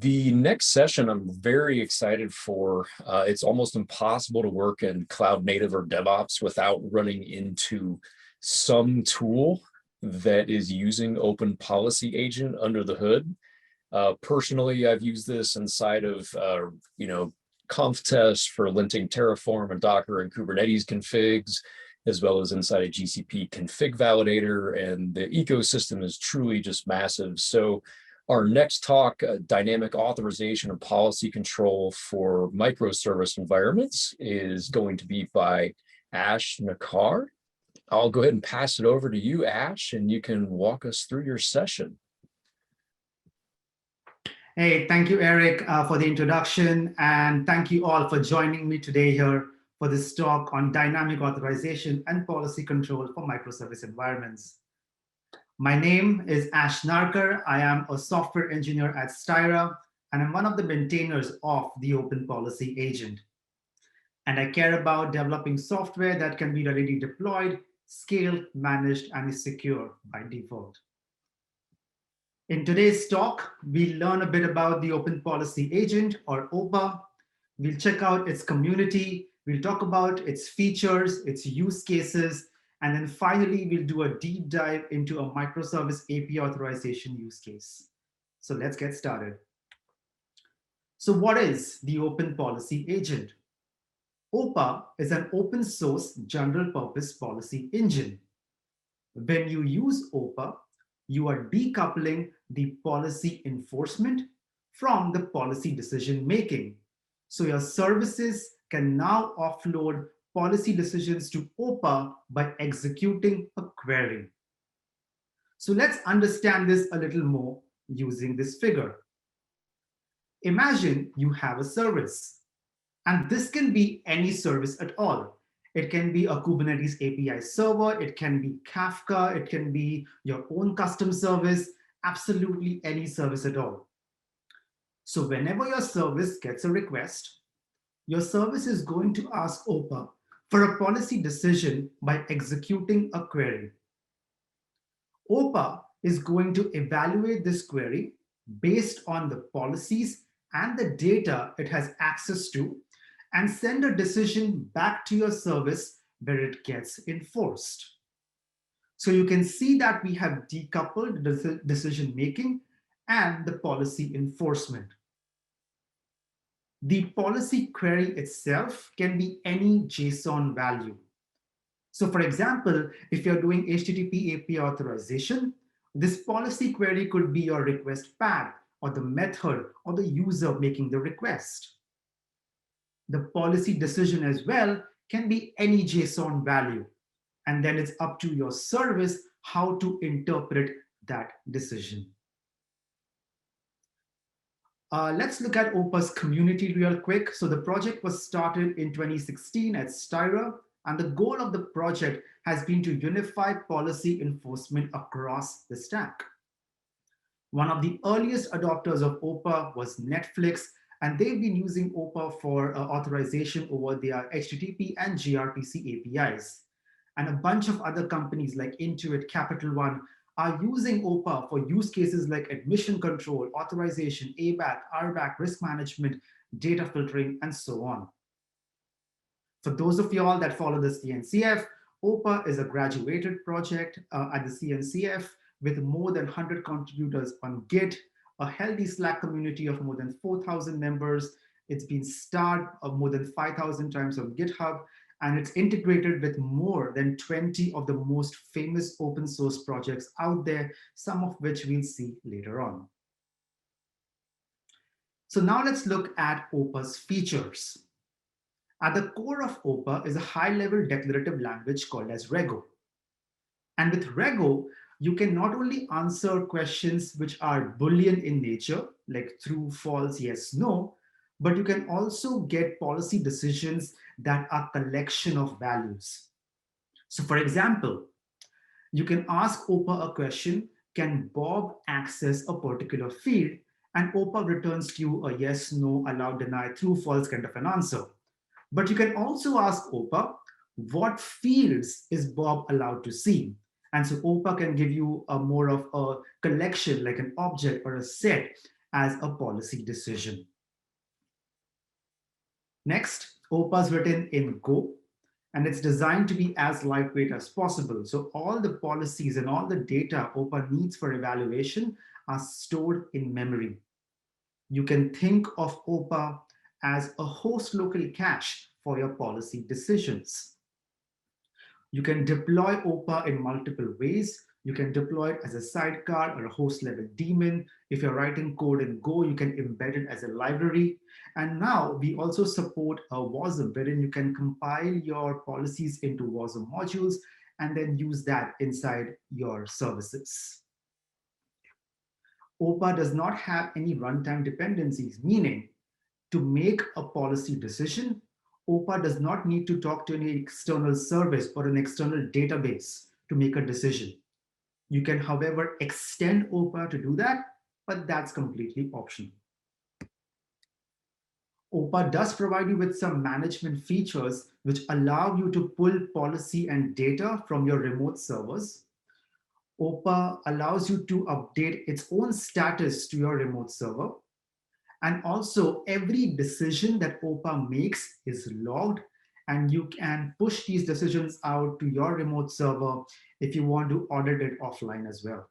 The next session I'm very excited for. It's almost impossible to work in cloud native or DevOps without running into some tool that is using Open Policy Agent under the hood. Personally, I've used this inside of, conf tests for linting Terraform and Docker and Kubernetes configs, as well as inside a GCP config validator, and the ecosystem is truly just massive. So our next talk, dynamic authorization and policy control for microservice environments, is going to be by Ash Narkar. I'll go ahead and pass it over to you, Ash, and you can walk us through your session. Hey, thank you, Eric, for the introduction, and thank you all for joining me today here for this talk on dynamic authorization and policy control for microservice environments. My name is Ash Narkar. I am a software engineer at Styra, and I'm one of the maintainers of the Open Policy Agent. And I care about developing software that can be readily deployed, scaled, managed, and is secure by default. In today's talk, we'll learn a bit about the Open Policy Agent, or OPA. We'll check out its community. We'll talk about its features, its use cases, and then finally, we'll do a deep dive into a microservice API authorization use case. So let's get started. So what is the Open Policy Agent? OPA is an open source general purpose policy engine. When you use OPA, you are decoupling the policy enforcement from the policy decision making. So your services can now offload policy decisions to OPA by executing a query. So let's understand this a little more using this figure. Imagine you have a service, and this can be any service at all. It can be a Kubernetes API server, it can be Kafka, it can be your own custom service, absolutely any service at all. So whenever your service gets a request, your service is going to ask OPA for a policy decision by executing a query. OPA is going to evaluate this query based on the policies and the data it has access to and send a decision back to your service where it gets enforced. So you can see that we have decoupled the decision making and the policy enforcement. The policy query itself can be any JSON value. So for example, if you're doing HTTP API authorization, this policy query could be your request path or the method or the user making the request. The policy decision as well can be any JSON value. And then it's up to your service how to interpret that decision. Let's look at OPA's community real quick. So the project was started in 2016 at Styra, and the goal of the project has been to unify policy enforcement across the stack. One of the earliest adopters of OPA was Netflix, and they've been using OPA for authorization over their HTTP and gRPC APIs. And a bunch of other companies like Intuit, Capital One, are using OPA for use cases like admission control, authorization, ABAC, RBAC, risk management, data filtering, and so on. For those of y'all that follow the CNCF, OPA is a graduated project at the CNCF with more than 100 contributors on Git, a healthy Slack community of more than 4,000 members. It's been starred more than 5,000 times on GitHub, and it's integrated with more than 20 of the most famous open source projects out there, some of which we'll see later on. So now let's look at OPA's features. At the core of OPA is a high-level declarative language called as Rego. And with Rego, you can not only answer questions which are Boolean in nature, like true, false, yes, no, but you can also get policy decisions that are a collection of values. So for example, you can ask OPA a question, can Bob access a particular field? And OPA returns to you a yes, no, allow, deny, true, false kind of an answer. But you can also ask OPA, what fields is Bob allowed to see? And so OPA can give you a more of a collection, like an object or a set, as a policy decision. Next, OPA is written in Go, and it's designed to be as lightweight as possible. So all the policies and all the data OPA needs for evaluation are stored in memory. You can think of OPA as a host local cache for your policy decisions. You can deploy OPA in multiple ways. You can deploy it as a sidecar or a host level daemon. If you're writing code in Go, you can embed it as a library. And now we also support a WASM, wherein you can compile your policies into WASM modules and then use that inside your services. OPA does not have any runtime dependencies, meaning to make a policy decision, OPA does not need to talk to any external service or an external database to make a decision. You can, however, extend OPA to do that, but that's completely optional. OPA does provide you with some management features which allow you to pull policy and data from your remote servers. OPA allows you to update its own status to your remote server. And also, every decision that OPA makes is logged, and you can push these decisions out to your remote server if you want to audit it offline as well.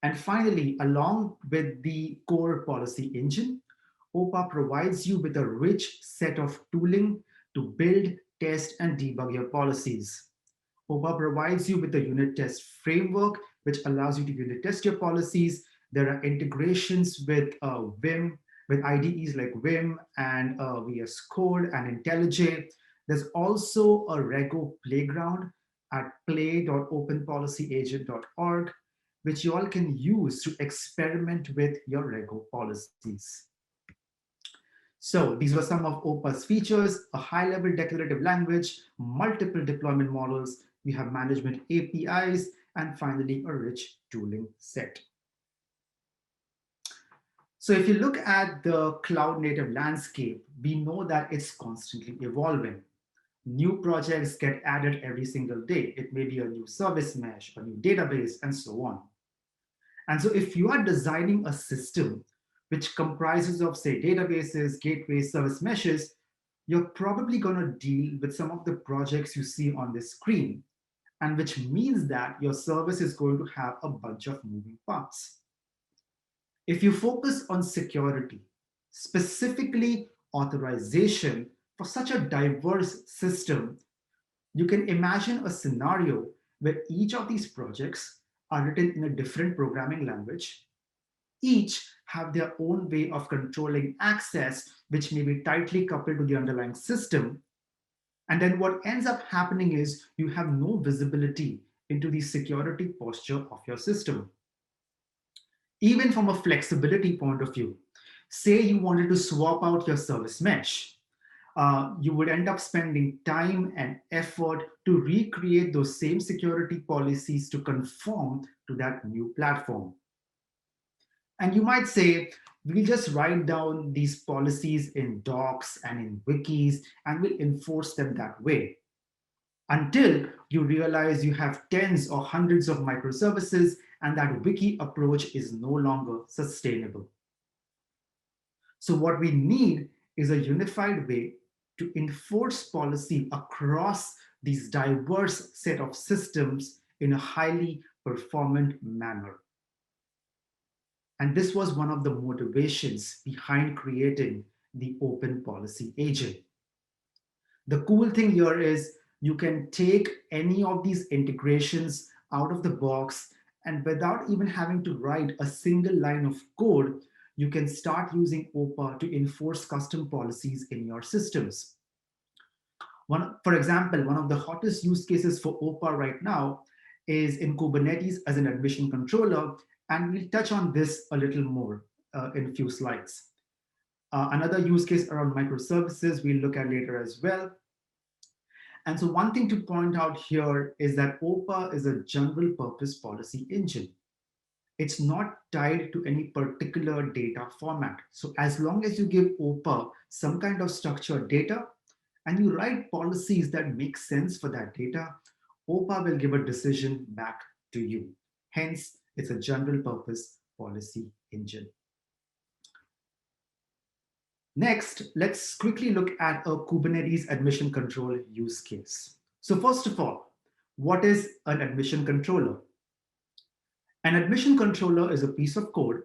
And finally, along with the core policy engine, OPA provides you with a rich set of tooling to build, test, and debug your policies. OPA provides you with a unit test framework, which allows you to unit test your policies. There are integrations with Vim, with IDEs like Vim and VS Code and IntelliJ. There's also a Rego playground at play.openpolicyagent.org, which you all can use to experiment with your Rego policies. So these were some of OPA's features: a high-level declarative language, multiple deployment models, we have management APIs, and finally a rich tooling set. So if you look at the cloud-native landscape, we know that it's constantly evolving. New projects get added every single day. It may be a new service mesh, a new database, and so on. And so if you are designing a system which comprises of, say, databases, gateways, service meshes, you're probably going to deal with some of the projects you see on this screen, and which means that your service is going to have a bunch of moving parts. If you focus on security, specifically authorization, for such a diverse system, you can imagine a scenario where each of these projects are written in a different programming language. Each have their own way of controlling access, which may be tightly coupled to the underlying system. And then what ends up happening is you have no visibility into the security posture of your system. Even from a flexibility point of view, say you wanted to swap out your service mesh, you would end up spending time and effort to recreate those same security policies to conform to that new platform. And you might say, we'll just write down these policies in docs and in wikis, and we'll enforce them that way. Until you realize you have tens or hundreds of microservices, and that wiki approach is no longer sustainable. So what we need is a unified way to enforce policy across these diverse set of systems in a highly performant manner. And this was one of the motivations behind creating the Open Policy Agent. The cool thing here is you can take any of these integrations out of the box, and without even having to write a single line of code, you can start using OPA to enforce custom policies in your systems. For example, one of the hottest use cases for OPA right now is in Kubernetes as an admission controller, and we'll touch on this a little more in a few slides. Another use case around microservices we'll look at later as well. And so one thing to point out here is that OPA is a general purpose policy engine. It's not tied to any particular data format. So as long as you give OPA some kind of structured data and you write policies that make sense for that data, OPA will give a decision back to you. Hence, it's a general purpose policy engine. Next, let's quickly look at a Kubernetes admission control use case. So first of all, what is an admission controller? An admission controller is a piece of code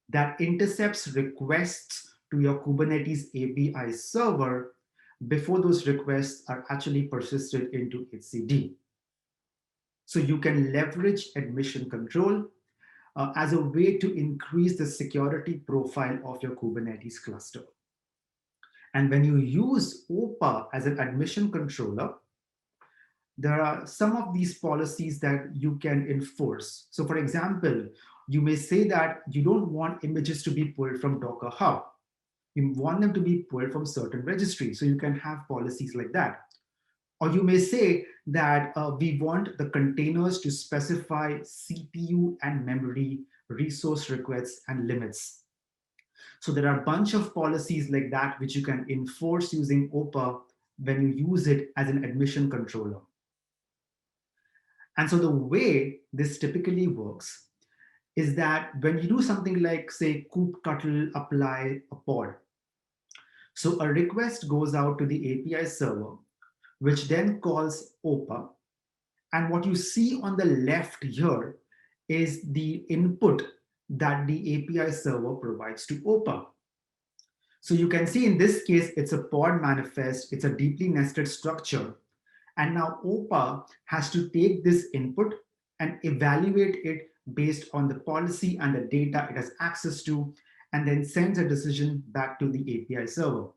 that intercepts requests to your Kubernetes API server before those requests are actually persisted into etcd. So you can leverage admission control as a way to increase the security profile of your Kubernetes cluster. And when you use OPA as an admission controller, there are some of these policies that you can enforce. So for example, you may say that you don't want images to be pulled from Docker Hub. You want them to be pulled from certain registries. So you can have policies like that. Or you may say that we want the containers to specify CPU and memory resource requests and limits. So there are a bunch of policies like that which you can enforce using OPA when you use it as an admission controller. And so the way this typically works is that when you do something like, say, kubectl apply a pod, so a request goes out to the API server, which then calls OPA. And what you see on the left here is the input that the API server provides to OPA. So you can see in this case, it's a pod manifest, it's a deeply nested structure. And now OPA has to take this input and evaluate it based on the policy and the data it has access to, and then sends a decision back to the API server.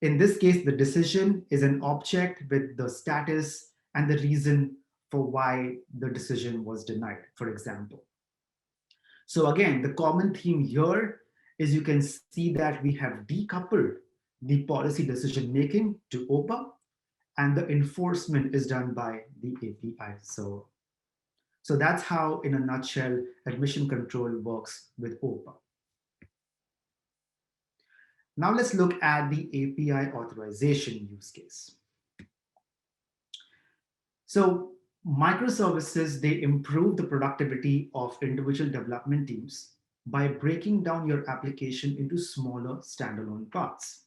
In this case, the decision is an object with the status and the reason for why the decision was denied, for example. So again, the common theme here is you can see that we have decoupled the policy decision making to OPA, and the enforcement is done by the API server. So that's how, in a nutshell, admission control works with OPA. Now let's look at the API authorization use case. So microservices, they improve the productivity of individual development teams by breaking down your application into smaller standalone parts.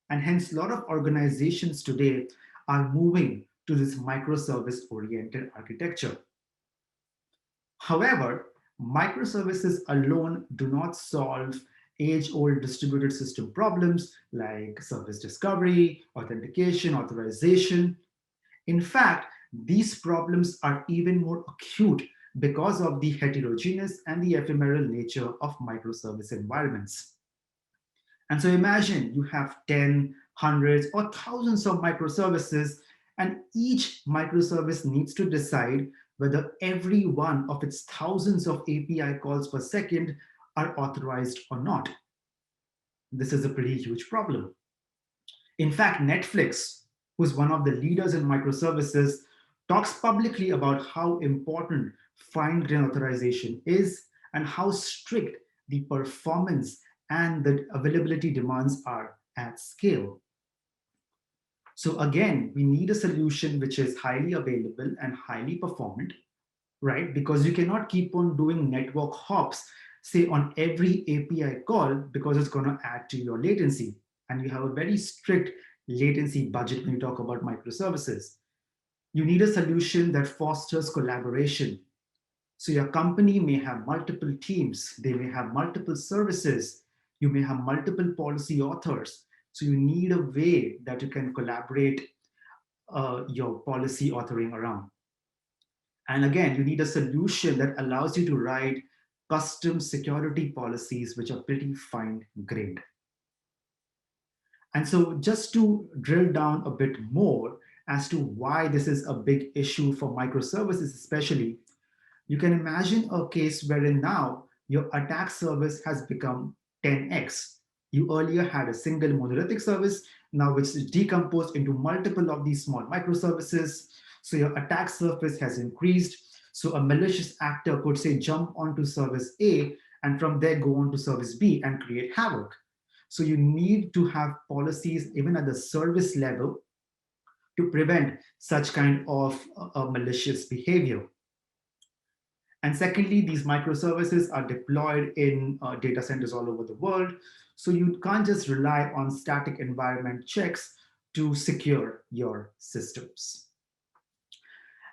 And hence, a lot of organizations today are moving to this microservice-oriented architecture. However, microservices alone do not solve age-old distributed system problems like service discovery, authentication, authorization. In fact, these problems are even more acute because of the heterogeneous and the ephemeral nature of microservice environments. And so imagine you have 10, hundreds, or thousands of microservices, and each microservice needs to decide whether every one of its thousands of API calls per second are authorized or not. This is a pretty huge problem. In fact, Netflix, who's one of the leaders in microservices, talks publicly about how important fine-grained authorization is and how strict the performance and the availability demands are at scale. So again, we need a solution which is highly available and highly performant, right? Because you cannot keep on doing network hops, say on every API call, because it's going to add to your latency. And you have a very strict latency budget when you talk about microservices. You need a solution that fosters collaboration. So your company may have multiple teams, they may have multiple services, you may have multiple policy authors. So you need a way that you can collaborate your policy authoring around. And again, you need a solution that allows you to write custom security policies which are pretty fine-grained. And so just to drill down a bit more as to why this is a big issue for microservices especially, you can imagine a case wherein now your attack surface has become 10x. You earlier had a single monolithic service, now which is decomposed into multiple of these small microservices. So your attack surface has increased. So a malicious actor could say jump onto service A and from there go on to service B and create havoc. So you need to have policies even at the service level to prevent such kind of malicious behavior. And secondly, these microservices are deployed in data centers all over the world. So you can't just rely on static environment checks to secure your systems.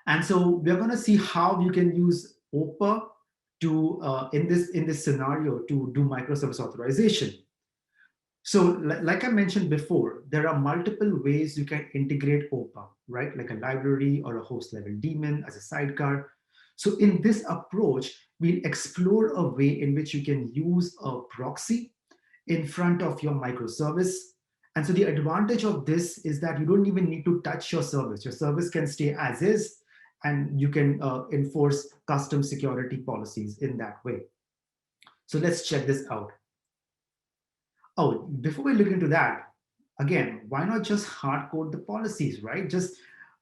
And so we're going to see how you can use OPA to in this scenario to do microservice authorization. So like I mentioned before, there are multiple ways you can integrate OPA, right? Like a library or a host level daemon as a sidecar. So in this approach, we'll explore a way in which you can use a proxy in front of your microservice. And so the advantage of this is that you don't even need to touch your service. Your service can stay as is, and you can enforce custom security policies in that way. So let's check this out. Oh, before we look into that, again, why not just hard code the policies, right? Just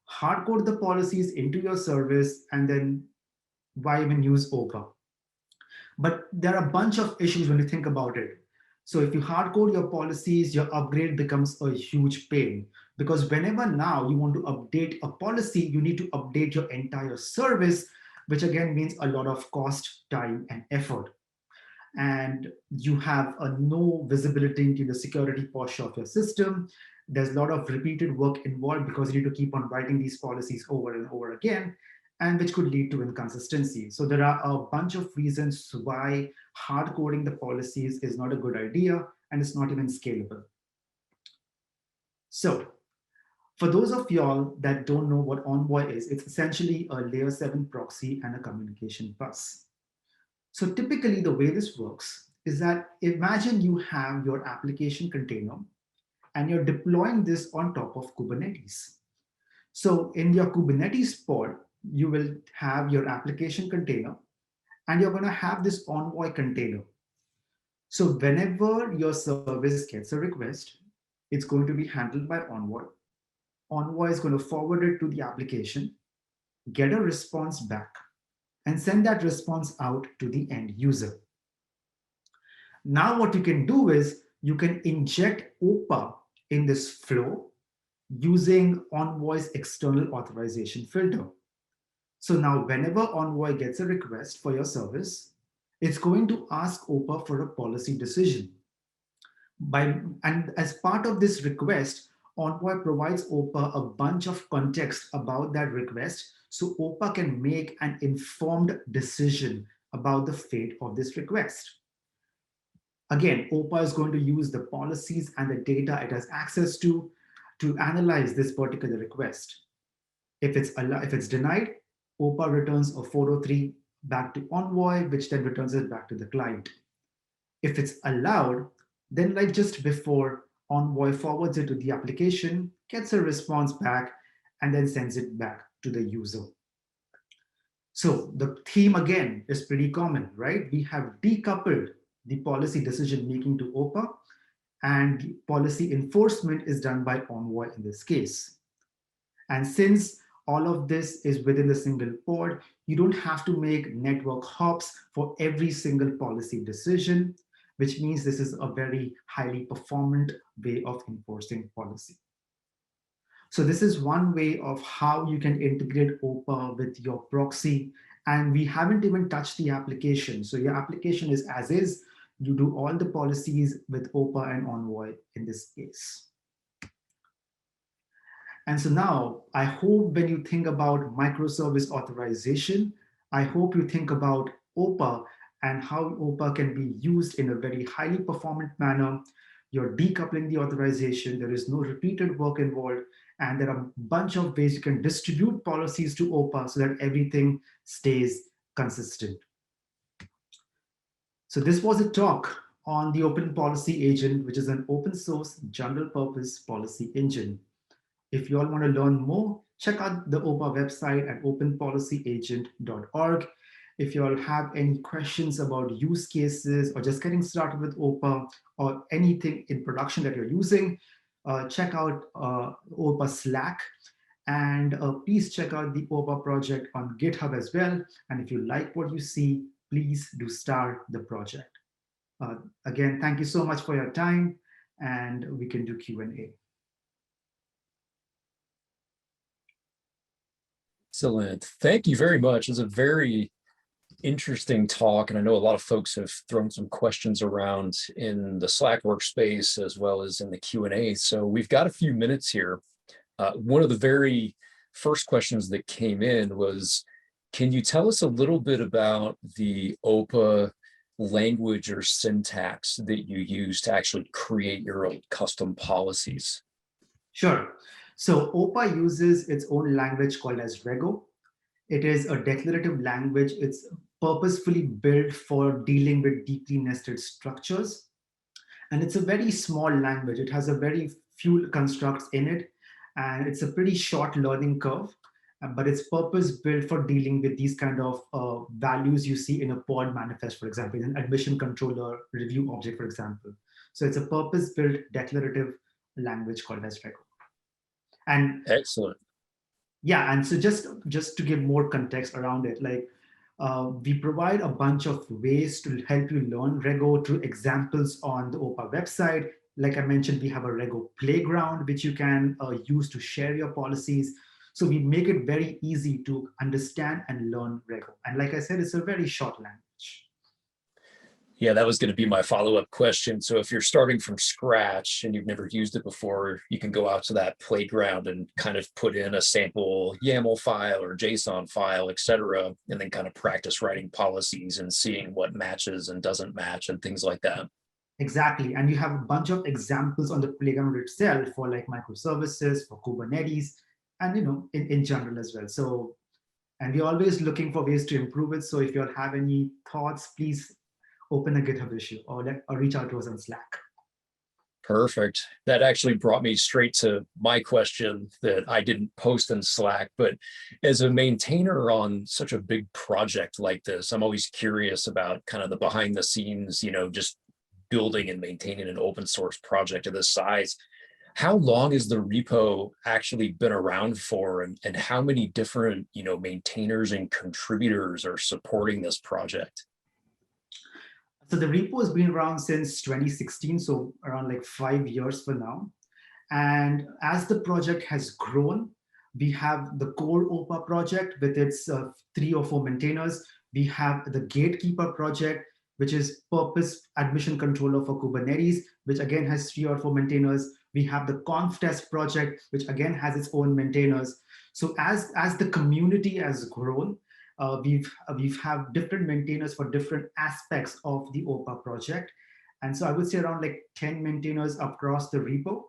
hard code the policies into your service, and then why even use OPA? But there are a bunch of issues when you think about it. So if you hard code your policies, your upgrade becomes a huge pain, because whenever now you want to update a policy, you need to update your entire service, which again means a lot of cost, time, and effort. And you have no visibility into the security posture of your system. There's a lot of repeated work involved because you need to keep on writing these policies over and over again, and which could lead to inconsistency. So there are a bunch of reasons why hard coding the policies is not a good idea, and it's not even scalable. So for those of y'all that don't know what Envoy is, it's essentially a layer 7 proxy and a communication bus. So typically the way this works is that imagine you have your application container and you're deploying this on top of Kubernetes. So in your Kubernetes pod, you will have your application container, and you're going to have this Envoy container. So whenever your service gets a request, it's going to be handled by Envoy. Envoy is going to forward it to the application, get a response back, and send that response out to the end user. Now what you can do is you can inject OPA in this flow using Envoy's external authorization filter. So now whenever Envoy gets a request for your service, it's going to ask OPA for a policy decision. And as part of this request, Envoy provides OPA a bunch of context about that request, so OPA can make an informed decision about the fate of this request. Again, OPA is going to use the policies and the data it has access to analyze this particular request. If it's denied, OPA returns a 403 back to Envoy, which then returns it back to the client. If it's allowed, then like just before, Envoy forwards it to the application, gets a response back, and then sends it back to the user. So the theme again is pretty common, right? We have decoupled the policy decision making to OPA, and policy enforcement is done by Envoy in this case. And since all of this is within the single pod, you don't have to make network hops for every single policy decision, which means this is a very highly performant way of enforcing policy. So this is one way of how you can integrate OPA with your proxy. And we haven't even touched the application. So your application is as is. You do all the policies with OPA and Envoy in this case. And so now I hope when you think about microservice authorization, I hope you think about OPA and how OPA can be used in a very highly performant manner. You're decoupling the authorization. There is no repeated work involved. And there are a bunch of ways you can distribute policies to OPA so that everything stays consistent. So this was a talk on the Open Policy Agent, which is an open source general purpose policy engine. If you all want to learn more, check out the OPA website at openpolicyagent.org. If you all have any questions about use cases or just getting started with OPA or anything in production that you're using, check out OPA Slack, and please check out the OPA project on GitHub as well. And if you like what you see, please do start the project. Again, thank you so much for your time, and we can do Q&A. Excellent. Thank you very much. It's a very interesting talk, and I know a lot of folks have thrown some questions around in the Slack workspace as well as in the Q&A. So we've got a few minutes here. One of the very first questions that came in was, can you tell us a little bit about the OPA language or syntax that you use to actually create your own custom policies? Sure. So OPA uses its own language called as Rego. It is a declarative language. It's purposefully built for dealing with deeply nested structures. And it's a very small language. It has a very few constructs in it, and it's a pretty short learning curve, but it's purpose built for dealing with these kind of values you see in a pod manifest, for example, in an admission controller review object, for example. So it's a purpose built declarative language called as Rego. And Excellent. yeah, and so just to give more context around it, like we provide a bunch of ways to help you learn Rego through examples on the OPA website. Like I mentioned, we have a Rego playground, which you can use to share your policies. So we make it very easy to understand and learn Rego. And like I said, it's a very short language. Yeah, that was going to be my follow-up question. So if you're starting from scratch and you've never used it before, you can go out to that playground and kind of put in a sample YAML file or JSON file, et cetera, and then kind of practice writing policies and seeing what matches and doesn't match and things like that. Exactly. And you have a bunch of examples on the playground itself for like microservices, for Kubernetes, and in general as well. So, and we're always looking for ways to improve it. So if you all have any thoughts, please open a GitHub issue or reach out to us on Slack. Perfect. That actually brought me straight to my question that I didn't post in Slack, but as a maintainer on such a big project like this, I'm always curious about kind of the behind the scenes, just building and maintaining an open source project of this size. How long has the repo actually been around for, and how many different, maintainers and contributors are supporting this project? So the repo has been around since 2016, so around like 5 years for now. And as the project has grown, we have the core OPA project with its 3 or 4 maintainers. We have the Gatekeeper project, which is purpose admission controller for Kubernetes, which again has 3 or 4 maintainers. We have the Conf Test project, which again has its own maintainers. So as the community has grown, we've have different maintainers for different aspects of the OPA project. And so I would say around like 10 maintainers across the repo.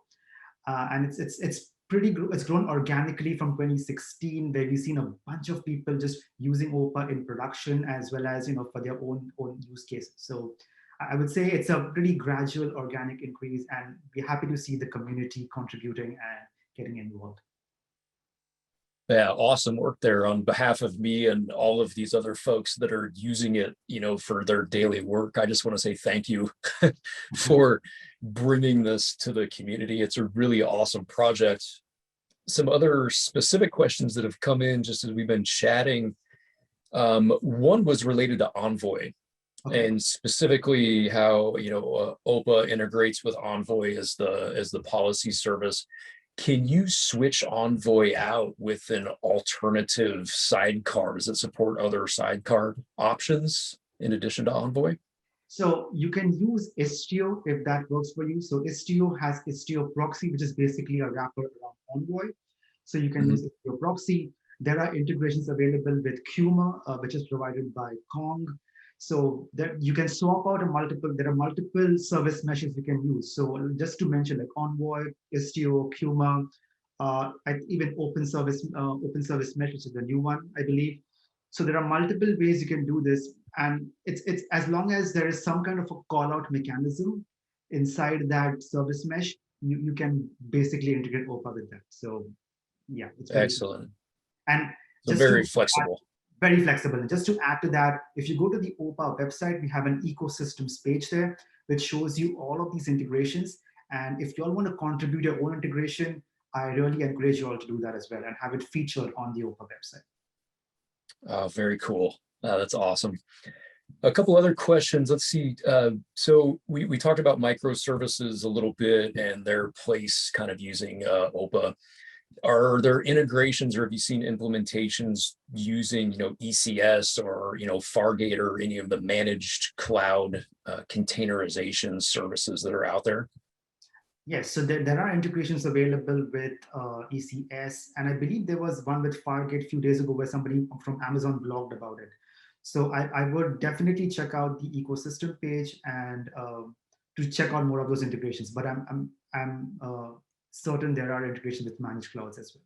And it's grown organically from 2016, where we've seen a bunch of people just using OPA in production as well as for their own use cases. So I would say it's a pretty gradual organic increase, and we're happy to see the community contributing and getting involved. Yeah, awesome work there on behalf of me and all of these other folks that are using it, for their daily work. I just want to say thank you for bringing this to the community. It's a really awesome project. Some other specific questions that have come in just as we've been chatting. One was related to Envoy. Okay. And specifically how OPA integrates with Envoy as the policy service. Can you switch Envoy out with an alternative sidecar? Does it support other sidecar options in addition to Envoy? So you can use Istio if that works for you. So Istio has Istio Proxy, which is basically a wrapper around Envoy. So you can use Istio Proxy. There are integrations available with Kuma, which is provided by Kong. So that you can swap out there are multiple service meshes you can use. So just to mention, like Envoy, Istio, Kuma, even open service mesh, which is the new one, I believe. So there are multiple ways you can do this, and it's as long as there is some kind of a call out mechanism inside that service mesh, you can basically integrate OPA with that. So yeah, it's excellent. And so very flexible. Very flexible. And just to add to that, if you go to the OPA website, we have an ecosystems page there, which shows you all of these integrations. And if you all want to contribute your own integration, I really encourage you all to do that as well and have it featured on the OPA website. Oh, very cool. That's awesome. A couple other questions. Let's see. So we talked about microservices a little bit and their place kind of using OPA. Are there integrations, or have you seen implementations using, ECS or, Fargate or any of the managed cloud containerization services that are out there? Yes, so there are integrations available with ECS, and I believe there was one with Fargate a few days ago where somebody from Amazon blogged about it. So I would definitely check out the ecosystem page and to check out more of those integrations. But I'm certain there are integrations with managed clouds as well.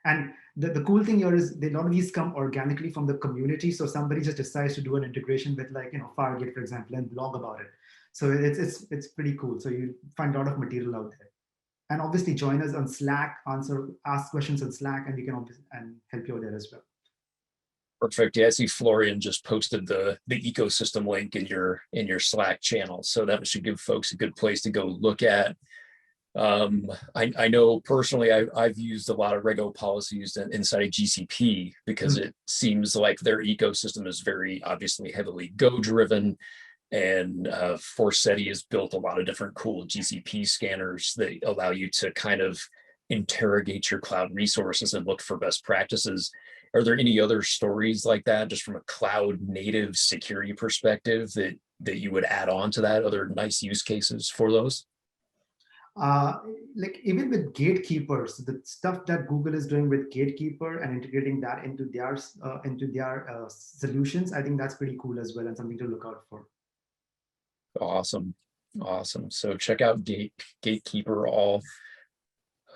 And the cool thing here is a lot of these come organically from the community. So somebody just decides to do an integration with Fargate, for example, and blog about it. So it's pretty cool. So you find a lot of material out there. And obviously join us on Slack, ask questions on Slack, and we can and help you out there as well. Perfect. Yeah, I see Florian just posted the ecosystem link in your Slack channel. So that should give folks a good place to go look at. I know personally I've used a lot of Rego policies inside of GCP because it seems like their ecosystem is very obviously heavily Go driven, and Forseti has built a lot of different cool GCP scanners that allow you to kind of interrogate your cloud resources and look for best practices. Are there any other stories like that, just from a cloud native security perspective, that you would add on to that? Other nice use cases for those? Like even with gatekeepers, the stuff that Google is doing with Gatekeeper and integrating that into their solutions, I think that's pretty cool as well and something to look out for. Awesome. So check out Gatekeeper all.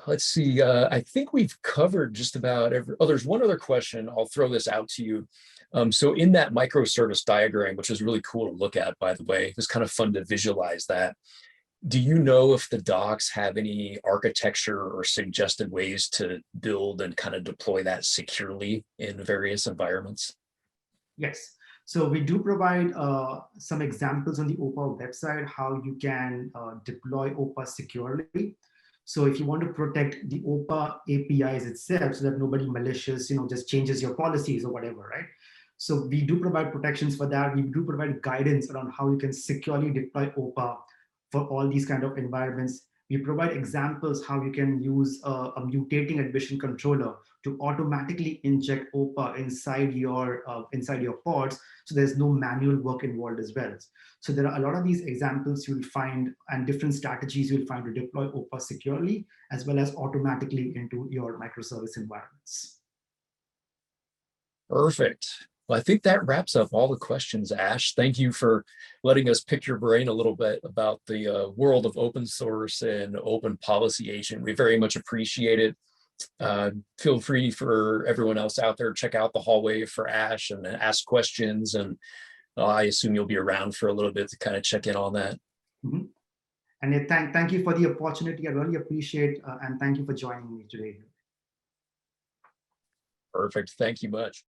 Let's see. I think we've covered just about every. Oh, there's one other question. I'll throw this out to you. So in that microservice diagram, which is really cool to look at, by the way, it was kind of fun to visualize that. Do you know if the docs have any architecture or suggested ways to build and kind of deploy that securely in various environments? Yes. So we do provide some examples on the OPA website, how you can deploy OPA securely. So if you want to protect the OPA APIs itself so that nobody malicious, just changes your policies or whatever, right? So we do provide protections for that. We do provide guidance around how you can securely deploy OPA for all these kind of environments. We provide examples how you can use a mutating admission controller to automatically inject OPA inside your pods, so there's no manual work involved as well. So there are a lot of these examples you'll find and different strategies you'll find to deploy OPA securely as well as automatically into your microservice environments. Perfect. Well, I think that wraps up all the questions, Ash. Thank you for letting us pick your brain a little bit about the world of open source and open policy agent. We very much appreciate it. Feel free for everyone else out there, check out the hallway for Ash and ask questions. And I assume you'll be around for a little bit to kind of check in on that. Mm-hmm. And thank you for the opportunity. I really appreciate and thank you for joining me today. Perfect. Thank you much.